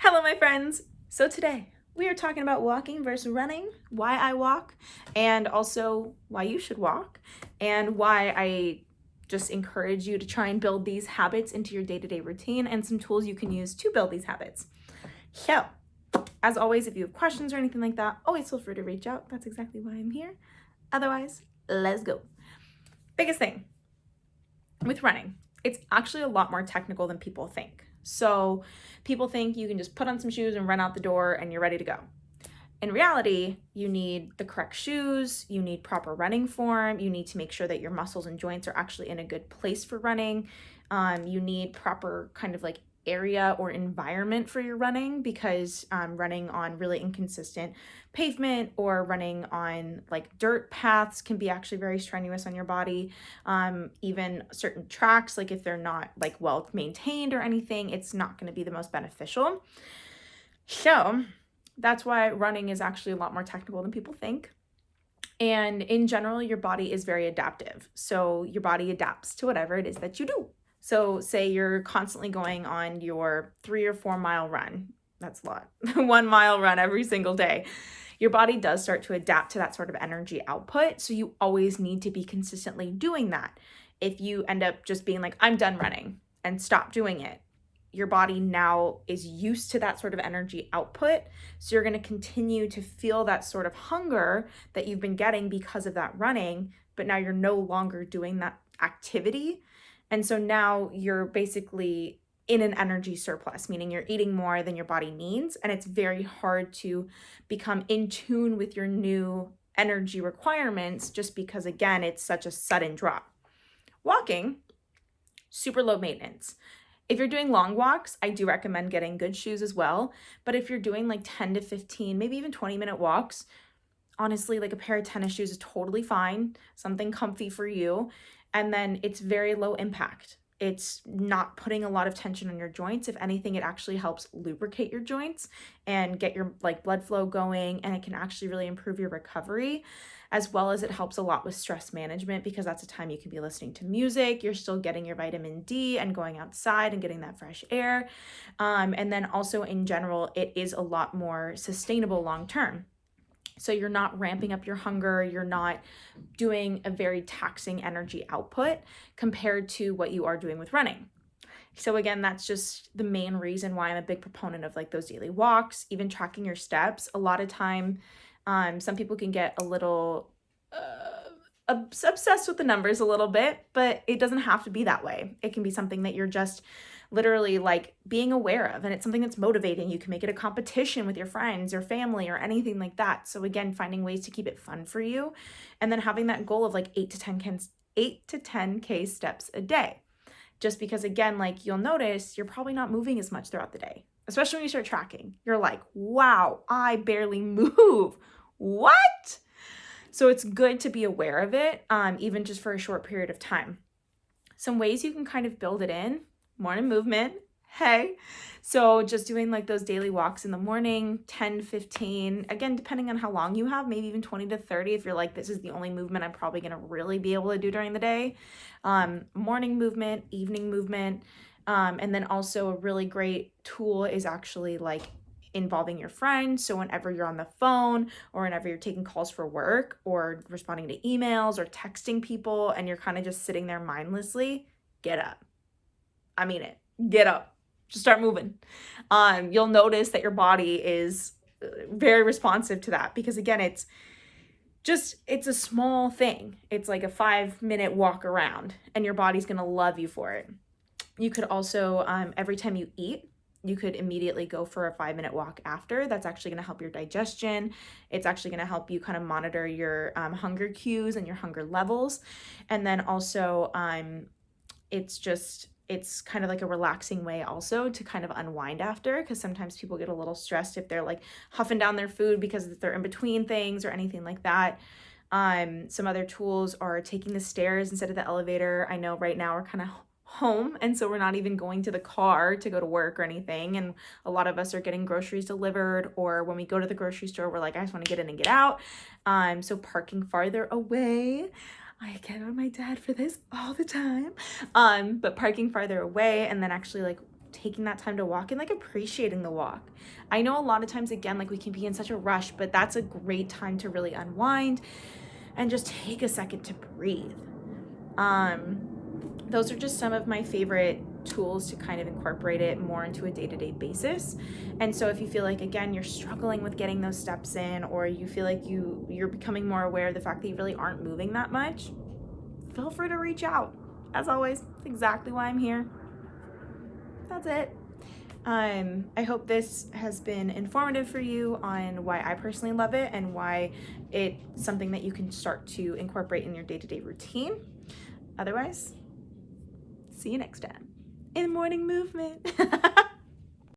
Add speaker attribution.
Speaker 1: Hello, my friends. So today we are talking about walking versus running, why I walk, and also why you should walk, and why I just encourage you to try and build these habits into your day-to-day routine and some tools you can use to build these habits. So, as always, if you have questions or anything like that, always feel free to reach out. That's exactly why I'm here. Otherwise, let's go. Biggest thing with running, it's actually a lot more technical than people think. So people think you can just put on some shoes and run out the door and you're ready to go. In reality, you need the correct shoes, you need proper running form, you need to make sure that your muscles and joints are actually in a good place for running. You need proper kind of like area or environment for your running, because running on really inconsistent pavement or running on like dirt paths can be actually very strenuous on your body. Even certain tracks, like if they're not like well maintained or anything, it's not going to be the most beneficial. So that's why running is actually a lot more technical than people think. And in general, your body is very adaptive. So your body adapts to whatever it is that you do. So say you're constantly going on your 3 or 4 mile run. That's a lot. 1 mile run every single day. Your body does start to adapt to that sort of energy output. So you always need to be consistently doing that. If you end up just being like, I'm done running and stop doing it, your body now is used to that sort of energy output. So you're going to continue to feel that sort of hunger that you've been getting because of that running, but now you're no longer doing that activity. And so now you're basically in an energy surplus, meaning you're eating more than your body needs. And it's very hard to become in tune with your new energy requirements just because, again, it's such a sudden drop. Walking, super low maintenance. If you're doing long walks, I do recommend getting good shoes as well. But if you're doing like 10 to 15, maybe even 20-minute walks, honestly, like a pair of tennis shoes is totally fine, something comfy for you. And then it's very low impact. It's not putting a lot of tension on your joints. If anything, it actually helps lubricate your joints and get your like blood flow going, and it can actually really improve your recovery, as well as it helps a lot with stress management, because that's a time you can be listening to music, you're still getting your vitamin D and going outside and getting that fresh air. And then also in general, it is a lot more sustainable long term. So you're not ramping up your hunger, you're not doing a very taxing energy output compared to what you are doing with running. So again, that's just the main reason why I'm a big proponent of like those daily walks, even tracking your steps. A lot of time, some people can get a little obsessed with the numbers a little bit, but it doesn't have to be that way. It can be something that you're just literally like being aware of, and it's something that's motivating. You can make it a competition with your friends or family or anything like that. So again, finding ways to keep it fun for you, and then having that goal of like 8 to 10K steps a day. Just because, again, like you'll notice you're probably not moving as much throughout the day, especially when you start tracking. You're like, wow, I barely move. What? So it's good to be aware of it, even just for a short period of time. Some ways you can kind of build it in: morning movement. Hey, so just doing like those daily walks in the morning, 10, 15, again, depending on how long you have, maybe even 20 to 30. If you're like, this is the only movement I'm probably going to really be able to do during the day. Morning movement, evening movement. And then also a really great tool is actually like involving your friends. So whenever you're on the phone or whenever you're taking calls for work or responding to emails or texting people and you're kind of just sitting there mindlessly, get up. I mean it. Get up. Just start moving. You'll notice that your body is very responsive to that, because again, it's a small thing. It's like a 5-minute walk around and your body's going to love you for it. You could also, every time you eat, you could immediately go for a 5-minute walk after. That's actually going to help your digestion. It's actually going to help you kind of monitor your hunger cues and your hunger levels. And then also, it's kind of like a relaxing way also to kind of unwind after, because sometimes people get a little stressed if they're like huffing down their food because they're in between things or anything like that. Some other tools are taking the stairs instead of the elevator. I know right now we're kind of home, and so we're not even going to the car to go to work or anything, and a lot of us are getting groceries delivered, or when we go to the grocery store, we're like, I just want to get in and get out. So parking farther away. I get on my dad for this all the time. But parking farther away and then actually like taking that time to walk and like appreciating the walk. I know a lot of times, again, like we can be in such a rush, but that's a great time to really unwind and just take a second to breathe. Those are just some of my favorite tools to kind of incorporate it more into a day-to-day basis. And so if you feel like, again, you're struggling with getting those steps in, or you feel like you're becoming more aware of the fact that you really aren't moving that much, feel free to reach out. As always, that's exactly why I'm here. That's it. I hope this has been informative for you on why I personally love it and why it's something that you can start to incorporate in your day-to-day routine. Otherwise, see you next time in morning movement.